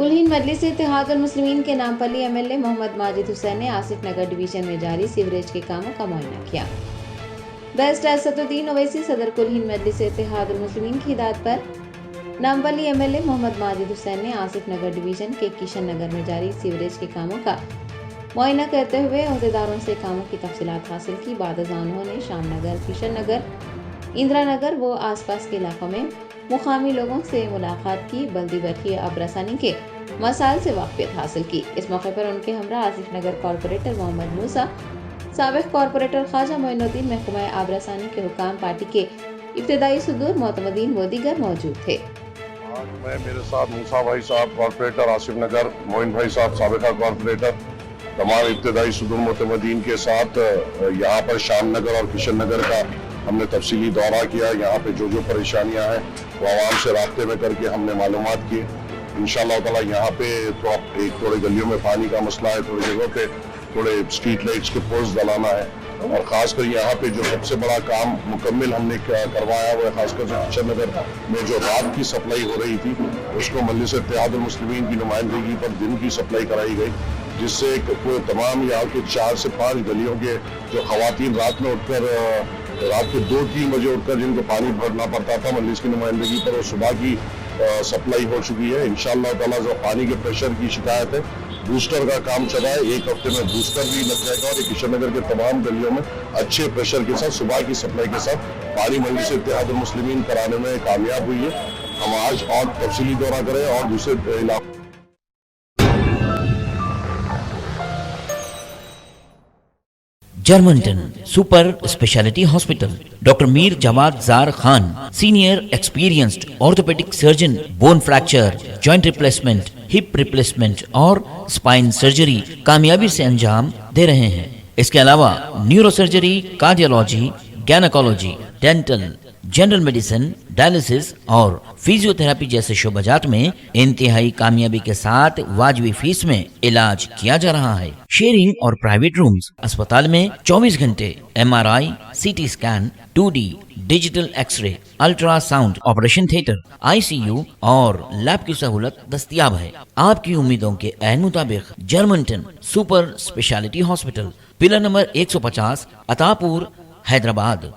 कुल-हिंद मजलिस इत्तेहाद मुस्लिमीन के नामपल्ली एमएलए मोहम्मद माजिद हुसैन ने आसिफ नगर डिवीजन में जारी सीवरेज के कामों का मुआयना किया। बेस्ट असदुद्दीन ओवैसी सदर कुल-हिंद मजलिस इत्तेहाद मुस्लिमीन की हिदायत पर नामपल्ली एमएलए मोहम्मद माजिद हुसैन ने आसिफ नगर डिवीजन के किशन नगर में जारी सीवरेज के कामों का मुआयना करते हुए अहदेदारों से कामों की तफसीलात हासिल की। बाद अज़ां उन्होंने शाम नगर, किशन नगर, इंदिरा नगर व आसपास के इलाकों में मुकामी लोगों से मुलाकात की, बल्दी बरखी आबरसानी के मसाइल से वाक़फियत हासिल की। इस मौके पर उनके हमरा आसिफ नगर कॉरपोरेटर मोहम्मद मूसा, साबिक़ कॉरपोरेटर ख्वाजा मोइनुद्दीन, महकमा आबरसानी के हुकाम, पार्टी के इब्तिदाई सुदूर, मोतमदीन व दीगर मौजूद थे। आज मैं मेरे साथ मूसा भाई साहब कॉरपोरेटर आसिफ नगर, मोइन भाई साहब साबिक़ा कॉरपोरेटर, तमाम इब्तिदाई सुदूर मोतमदीन के साथ यहाँ पर शाम नगर और किशन नगर का हमने तफसीली दौरा किया। यहाँ पे जो परेशानियाँ हैं वो आवाम से राब्ते में करके हमने मालूमात किए। इंशाअल्लाह ताला यहाँ पे थोड़े गलियों में पानी का मसला है, थोड़ी जगहों पे थोड़े स्ट्रीट लाइट्स के पोस्ट डलाना है, और ख़ासकर यहाँ पे जो सबसे बड़ा काम मुकम्मल हमने करवाया वो है ख़ासकर किशन नगर में जो रात की सप्लाई हो रही थी उसको मजलिस इत्तेहाद मुस्लिमीन की नुमाइंदगी पर दिन की सप्लाई कराई गई, जिससे तमाम यहाँ के 4 से 5 गलियों के जो ख़वातीन रात में उठकर रात के 2-3 बजे उठकर जिनको पानी भरना पड़ता था मजलिस की नुमाइंदगी पर, वो सुबह की सप्लाई हो चुकी है। इंशाअल्लाह ताला जो पानी के प्रेशर की शिकायत है, बूस्टर का काम चला है, 1 हफ्ते में बूस्टर भी लग जाएगा और किशन नगर के तमाम गलियों में अच्छे प्रेशर के साथ सुबह की सप्लाई के साथ पानी मजलिस इत्तेहाद मुस्लिमीन कराने में कामयाब हुई है। हम आज और तफसीली दौरा करें और दूसरे इलाकों Germanton super speciality hospital, doctor Mir Jawad Jar Khan, senior experienced orthopaedic surgeon, bone fracture, joint replacement, hip replacement और स्पाइन सर्जरी कामयाबी से अंजाम दे रहे हैं। इसके अलावा neuro surgery, cardiology, gynaecology, dental, general medicine, dialysis और फिजियोथेरेपी जैसे शोबाजात में इंतहाई कामयाबी के साथ वाजबी फीस में इलाज किया जा रहा है। शेयरिंग और प्राइवेट रूम्स, अस्पताल में 24 घंटे MRI, CT scan, 2D digital x-ray, ultrasound, operation theatre, ICU और लैब की सहूलत दस्तयाब है। आपकी उम्मीदों के ऐन मुताबिक Germanton super speciality hospital, pillar number 150, Attapur, Hyderabad.